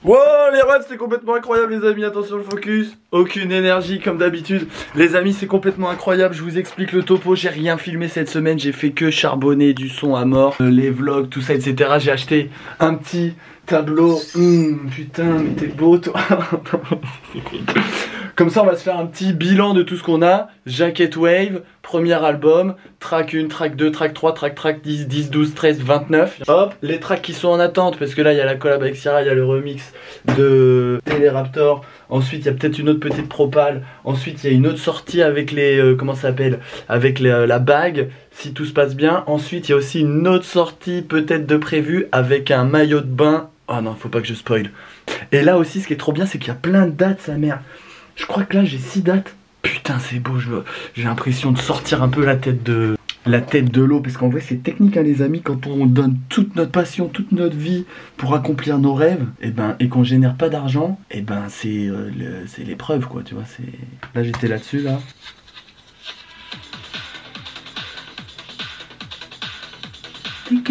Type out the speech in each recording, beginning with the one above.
Wow, les refs, c'est complètement incroyable les amis, attention le focus. Aucune énergie comme d'habitude. Les amis, c'est complètement incroyable, je vous explique le topo. J'ai rien filmé cette semaine, j'ai fait que charbonner du son à mort. Les vlogs, tout ça, etc. J'ai acheté un petit tableau. Putain, mais t'es beau toi. Comme ça on va se faire un petit bilan de tout ce qu'on a. Jacket Wave, premier album, track 1, track 2, track 3, track 10, 10, 12, 13, 29. Hop, les tracks qui sont en attente, parce que là il y a la collab avec Ciara, il y a le remix de Teleraptor. Ensuite il y a peut-être une autre petite propale. Ensuite il y a une autre sortie avec les, comment ça s'appelle, avec la bague, si tout se passe bien. Ensuite il y a aussi une autre sortie peut-être de prévue avec un maillot de bain. Oh non, faut pas que je spoil. Et là aussi ce qui est trop bien c'est qu'il y a plein de dates, sa mère. Je crois que là j'ai 6 dates. Putain c'est beau, j'ai l'impression de sortir un peu la tête de l'eau. Parce qu'en vrai c'est technique hein, les amis, quand on donne toute notre passion, toute notre vie pour accomplir nos rêves, et qu'on génère pas d'argent, c'est l'épreuve quoi, tu vois. Là j'étais là-dessus là. Vous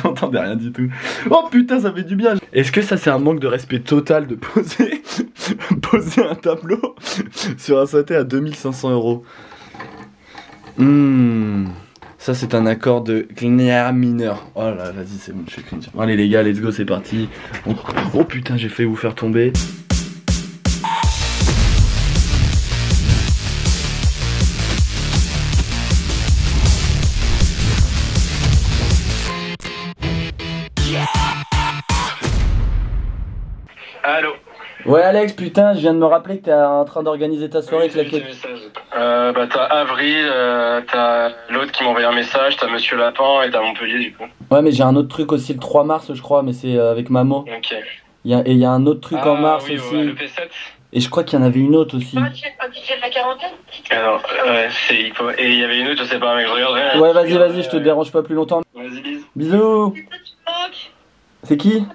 entendez rien du tout. Oh putain ça fait du bien. Est-ce que ça c'est un manque de respect total de poser un tableau sur un synthé à 2500 €? Ça c'est un accord de clair mineur. Oh là vas-y c'est bon je suis cringe. Allez les gars let's go c'est parti. Oh putain j'ai failli vous faire tomber. Allô. Ouais Alex, putain, je viens de me rappeler que t'es en train d'organiser ta soirée avec laquelle... Bah t'as Avril, t'as l'autre qui m'a envoyé un message, t'as Monsieur Lapin et t'as Montpellier du coup. Ouais mais j'ai un autre truc aussi le 3 mars je crois, mais c'est avec Mamo. Ok. Et il y a un autre truc en mars oui, aussi. Ouais, le P7. Et je crois qu'il y en avait une autre aussi. Un DJ de la quarantaine. Alors, ouais, c'est... Et il y avait une autre, je sais pas mec, je regarderai. Ouais vas-y, je te dérange pas plus longtemps. Vas-y, bisous. Bisous. C'est qui?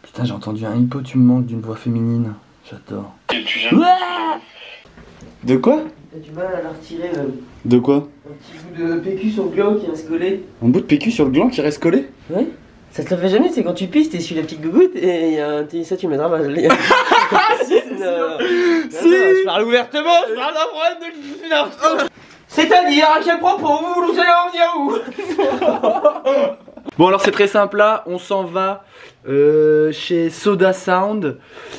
Putain j'ai entendu un hippo, tu me manques d'une voix féminine. J'adore. De quoi? T'as du mal à la retirer De quoi? un petit bout de PQ sur le gland qui reste collé. Un bout de PQ sur le gland qui reste collé? Ouais. Ça te le fait jamais, c'est quand tu pisses, t'essuies la petite gougoute et il y a un petit... Ça tu mettras pas. Si Je parle ouvertement, je parle d'un problème de... C'est-à-dire à quel propos vous allez en venir où? Bon alors c'est très simple là, on s'en va chez Soda Sound,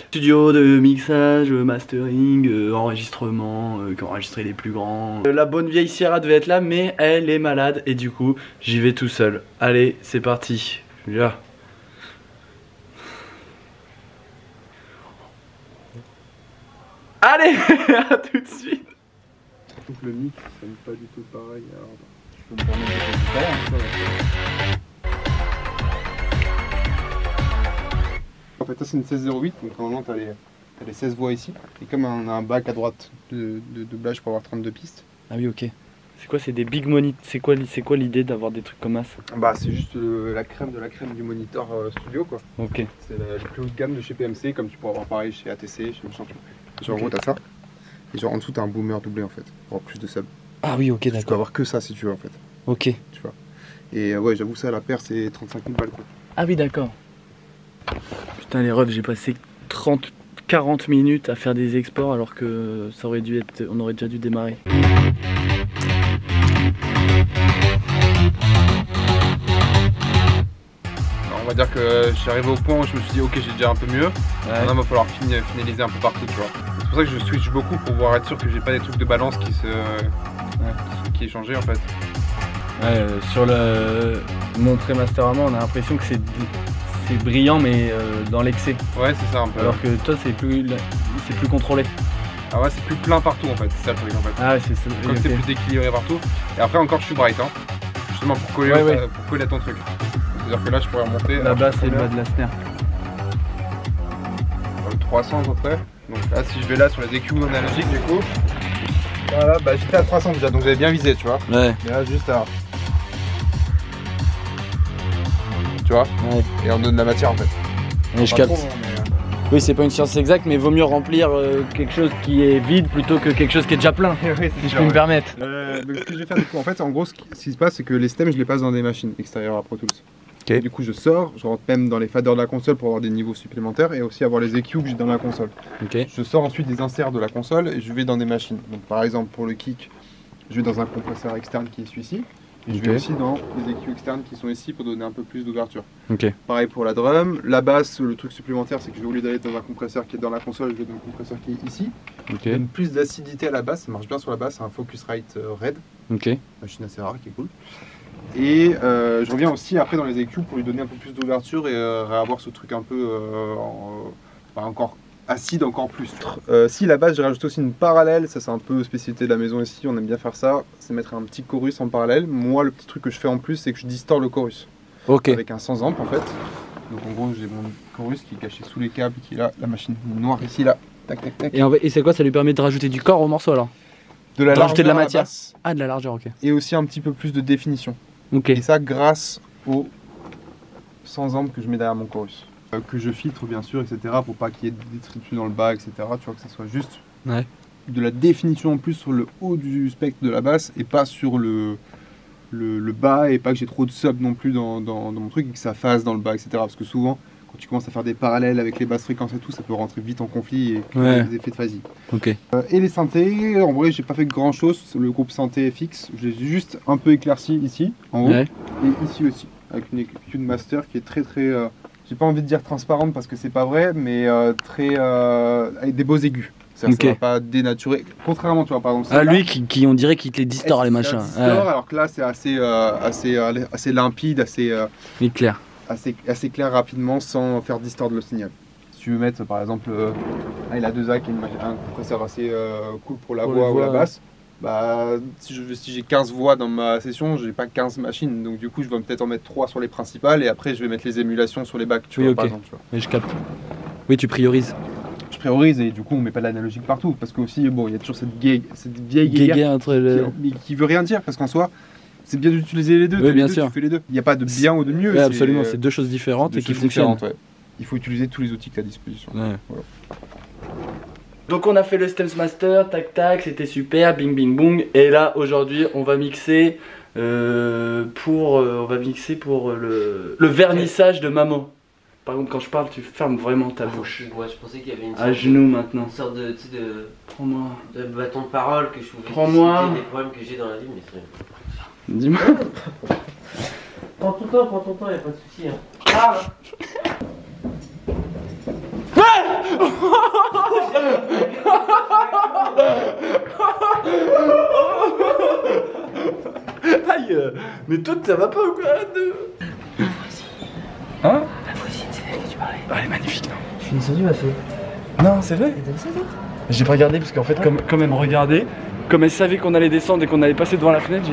studio de mixage, mastering, enregistrement, qui ont enregistré les plus grands. La bonne vieille Ciara devait être là mais elle est malade et du coup j'y vais tout seul. Allez c'est parti, là. Allez à tout de suite. Donc le mix sonne pas du tout pareil. Alors, je peux me permettre de faire En fait, ça c'est une 1608, donc normalement t'as les 16 voix ici. Et comme on a un bac à droite de doublage pour avoir 32 pistes. Ah oui ok. C'est quoi, c'est des big monitors? C'est quoi l'idée d'avoir des trucs comme ça? Bah c'est juste la crème de la crème du moniteur studio quoi. Ok. C'est la plus haute gamme de chez PMC, comme tu pourras avoir pareil chez ATC, chez machin. Genre en gros t'as ça. Et genre en dessous t'as un boomer doublé en fait, pour avoir plus de sub. Ah oui ok Tu peux d'accord. avoir que ça si tu veux en fait. Ok. Tu vois. Et ouais j'avoue ça la paire c'est 35 000 balles quoi. Ah oui d'accord. Putain les refs j'ai passé 40 minutes à faire des exports alors que ça aurait dû être... On aurait déjà dû démarrer. On va dire que je suis arrivé au point où je me suis dit ok j'ai déjà un peu mieux. Maintenant il va falloir finaliser un peu partout tu vois. C'est pour ça que je switch beaucoup pour pouvoir être sûr que j'ai pas des trucs de balance qui est changé en fait. Ouais, sur mon pré-master à moi on a l'impression que c'est brillant mais dans l'excès. Ouais c'est ça un peu. Alors que toi c'est plus contrôlé. Ah ouais c'est plus plein partout en fait, c'est ça le truc en fait. Ah ouais c'est ça. Comme c'est plus équilibré partout. Et après encore je suis bright hein. Justement pour coller, pour coller à ton truc. C'est-à-dire que là je pourrais remonter. Là-bas c'est le bas de la snare. 300 à peu près. Donc là si je vais là sur les EQ analogiques du coup. Voilà bah j'étais à 300 déjà donc j'avais bien visé tu vois. Ouais. Et là juste à... Tu vois. Ouais. Et on donne de la matière en fait. Et je capte. Oui, c'est pas une science exacte, mais vaut mieux remplir quelque chose qui est vide plutôt que quelque chose qui est déjà plein, si je peux me permettre. Donc ce que je vais faire du coup, en fait, en gros, ce qui se passe, c'est que les stems, je les passe dans des machines extérieures à Pro Tools. Okay. Du coup, je sors, je rentre même dans les faders de la console pour avoir des niveaux supplémentaires et aussi avoir les EQ que j'ai dans la console. Okay. Je sors ensuite des inserts de la console et je vais dans des machines. Donc par exemple, pour le kick, je vais dans un compresseur externe qui est celui-ci. Et je vais aussi dans les EQ externes qui sont ici pour donner un peu plus d'ouverture. Okay. Pareil pour la drum. La basse, le truc supplémentaire, c'est que je vais, au lieu d'aller dans un compresseur qui est dans la console, je vais dans un compresseur qui est ici. Okay. Il donne plus d'acidité à la basse, ça marche bien sur la basse, c'est un Focusrite Red. Okay. Machine assez rare qui est cool. Et je reviens aussi après dans les EQ pour lui donner un peu plus d'ouverture et réavoir ce truc un peu encore acide encore plus. Si la basse, j'ai rajouté aussi une parallèle, ça c'est un peu spécialité de la maison ici, on aime bien faire ça, c'est mettre un petit chorus en parallèle. Moi le petit truc que je fais en plus c'est que je distord le chorus. Okay. Avec un 100 amp en fait. Donc en gros j'ai mon chorus qui est caché sous les câbles, qui est là, la machine noire ici là. Tac tac tac. Et c'est quoi, ça lui permet de rajouter du corps au morceau alors? De la rajouter de la matière. Basse, ah, de la largeur, ok. et aussi un petit peu plus de définition. Ok. Et ça grâce aux 100 amps que je mets derrière mon chorus. Que je filtre bien sûr, etc. pour pas qu'il y ait de détritus dans le bas, etc. Tu vois, que ça soit juste de la définition en plus sur le haut du spectre de la basse et pas sur le bas, et pas que j'ai trop de sub non plus dans mon truc et que ça fasse dans le bas, etc. Parce que souvent, quand tu commences à faire des parallèles avec les basses fréquences et tout, ça peut rentrer vite en conflit et créer des effets de phasie. Okay. Et les synthés, en vrai, j'ai pas fait grand chose. Le groupe synthé FX, j'ai juste un peu éclairci ici, en haut, et ici aussi, avec une EQ de master qui est très j'ai pas envie de dire transparente parce que c'est pas vrai, mais avec des beaux aigus. Ça va pas dénaturer. Contrairement, tu vois, par exemple. Lui qui on dirait qu'il te les distord les machins. Alors que là, c'est assez limpide, assez clair. Assez clair rapidement sans faire distordre le signal. Si tu veux mettre par exemple il a 2A qui est un compresseur assez cool pour la voix ou la basse, bah si j'ai 15 voix dans ma session, j'ai pas 15 machines, donc du coup je vais peut-être en mettre 3 sur les principales et après je vais mettre les émulations sur les backs, tu vois, par exemple, tu vois. Oui, je capte. Oui, tu priorises. Je priorise et du coup on met pas de l'analogique partout parce qu'aussi bon, il y a toujours cette vieille guéguerre entre qui veut rien dire parce qu'en soi c'est bien d'utiliser les deux. Oui, bien sûr. Tu fais les deux. Il n'y a pas de bien ou de mieux. Ouais, absolument, c'est deux choses différentes et qui fonctionnent. Ouais. Il faut utiliser tous les outils que tu as à disposition. Ouais. Voilà. Donc on a fait le Stems Master, tac tac, c'était super, bing bing boom. Et là aujourd'hui on va mixer pour le vernissage de maman. Par contre quand je parle tu fermes vraiment ta bouche. Ouais, je pensais qu'il y avait une à genoux maintenant. Une sorte de Prends-moi. De bâton de parole que je pouvais Prends-moi. des problèmes que j'ai dans la vie, mais c'est... Dis-moi. Prends ton temps, y'a pas de soucis. Hein. Ah Aïe, mais toi ça va pas ou quoi? Hein? La voisine, c'est elle que tu parlais. Elle est magnifique, non? Je suis descendu, ma fille. Non, c'est vrai. T'as vu ça, toi? J'ai pas regardé parce qu'en fait, comme elle me regardait, comme elle savait qu'on allait descendre et qu'on allait passer devant la fenêtre,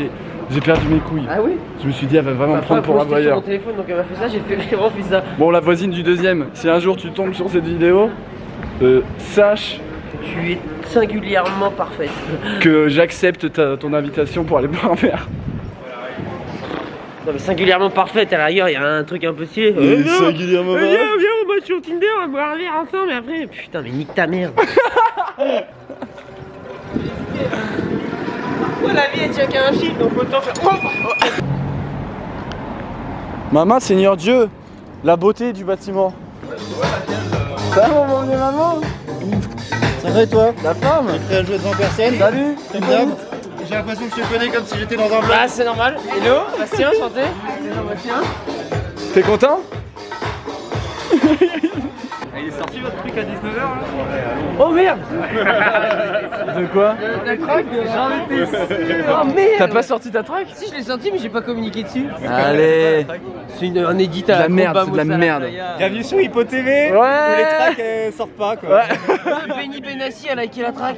j'ai perdu mes couilles. Ah oui? Je me suis dit, elle va vraiment me prendre pour un voyeur. Mon téléphone, donc elle m'a fait ça, j'ai fait vraiment fait ça. Bon, la voisine du deuxième, si un jour tu tombes sur cette vidéo, sache. Tu es singulièrement parfaite. Que j'accepte ton invitation pour aller boire un verre. Non mais singulièrement parfaite, à la rigueur, il y a un truc un peu stylé. Singulièrement parfaite. Viens, on va sur Tinder, on va boire un verre ensemble, mais après, putain, mais nique ta mère. Oh, la vie, elle tient qu'à un fil, donc autant faire... Oh Maman, Seigneur Dieu, la beauté du bâtiment. Ça va, mon vieux maman? Ça va et toi? La femme? T'es prêt à jouer devant personne? Salut. Comme d'hab. J'ai l'impression que je te connais comme si j'étais dans un bloc. Bah c'est normal. Hello, Bastien, chanté. Hello, Bastien. T'es content? Il est sorti votre truc à 19h là? Oh merde. De quoi? La track. J'en étais sûr. Oh merde. T'as pas sorti ta track? Si, je l'ai sorti, mais j'ai pas communiqué dessus. Allez. C'est un édit à la merde, c'est de la merde. Bienvenue sur Hippo TV. Ouais. Où les tracks sortent pas quoi. Ouais. Benny Benassi a liké la track.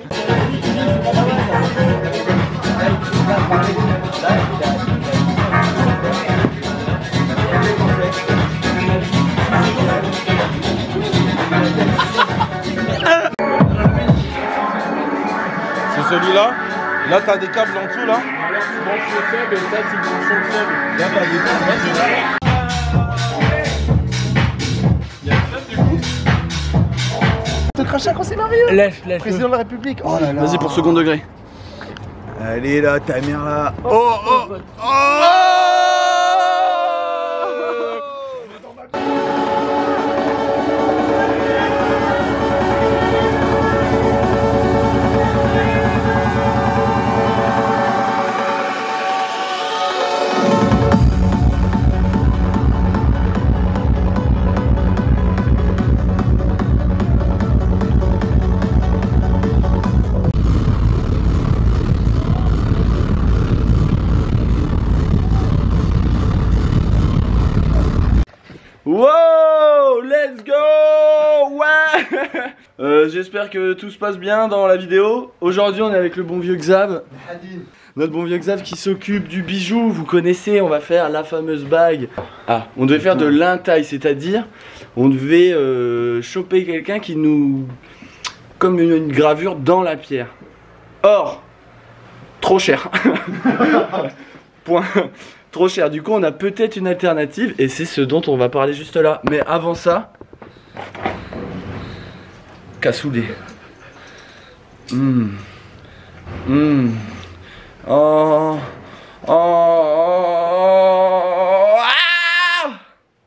C'est celui-là. Là t'as des câbles en dessous là. Là t'as des câbles. crachat quand c'est Mario. Lèche. Président de la République. Oh là là. Vas-y pour second degré. Allez là, ta mère là. Oh. Wow, let's go. Ouais. J'espère que tout se passe bien dans la vidéo. Aujourd'hui on est avec le bon vieux Xav. Notre bon vieux Xav qui s'occupe du bijou. Vous connaissez, on va faire la fameuse bague. Ah, on devait faire de l'intaille, c'est-à-dire on devait choper quelqu'un qui nous... comme une gravure dans la pierre. Or, trop cher. Point. Trop cher, du coup on a peut-être une alternative et c'est ce dont on va parler juste là. Mais avant ça, cassoulet. Oh.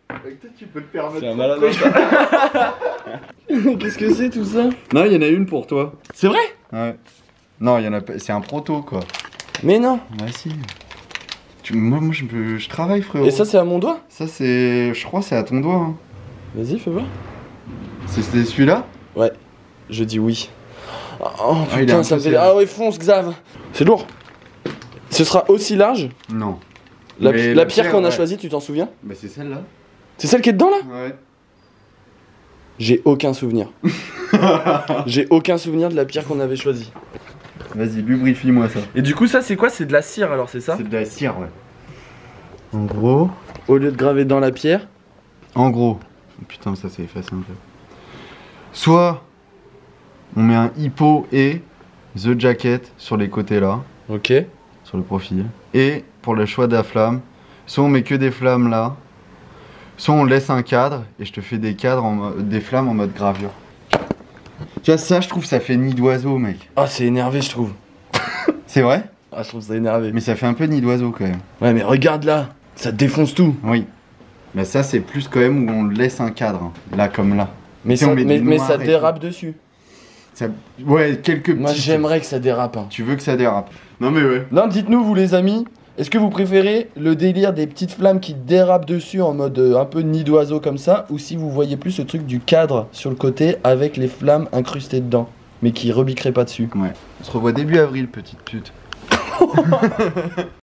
Avec toi tu peux te permettre. C'est un malade. Qu'est-ce que c'est tout ça? Non, il y en a une pour toi. C'est vrai? Ouais. Non, il y en a pas. C'est un proto quoi. Mais non. Bah si. Moi je travaille frérot. Et ça c'est à mon doigt? Ça c'est. Je crois c'est à ton doigt. Hein. Vas-y fais voir. C'était celui-là? Ouais. Je dis oui. Oh il est putain un ça peu me fait... serré. Ah ouais fonce Xav. C'est lourd. Ce sera aussi large? Non. La Mais pierre qu'on a ouais. choisie, tu t'en souviens? Bah c'est celle-là. C'est celle qui est dedans là? Ouais. J'ai aucun souvenir. J'ai aucun souvenir de la pierre qu'on avait choisie. Vas-y, lubrifie-moi ça. Et du coup ça c'est quoi? C'est de la cire alors c'est ça? C'est de la cire, ouais. En gros. Au lieu de graver dans la pierre. En gros. Putain, ça s'est effacé un peu. Soit on met un hippo et The Jacket sur les côtés là, Ok. sur le profil. Et pour le choix de la flamme, soit on met que des flammes là, soit on laisse un cadre et je te fais des cadres, des flammes en mode gravure. Tu vois, ça je trouve ça fait nid d'oiseau, mec. Ah c'est énervé je trouve. C'est vrai? Ah je trouve ça énervé. Mais ça fait un peu nid d'oiseau quand même. Ouais mais regarde là. Ça défonce tout. Oui. Mais ça c'est plus quand même où on laisse un cadre, hein. Là comme là. Mais Si ça, on met du mais noir ça et dérape dessus. Ça... Ouais, quelques petits. Moi j'aimerais que ça dérape. Hein. Tu veux que ça dérape? Non mais ouais. Non dites-nous vous les amis. Est-ce que vous préférez le délire des petites flammes qui dérapent dessus en mode un peu nid d'oiseau comme ça, ou si vous voyez plus ce truc du cadre sur le côté avec les flammes incrustées dedans, mais qui rebiqueraient pas dessus? Ouais. On se revoit début avril, petite pute.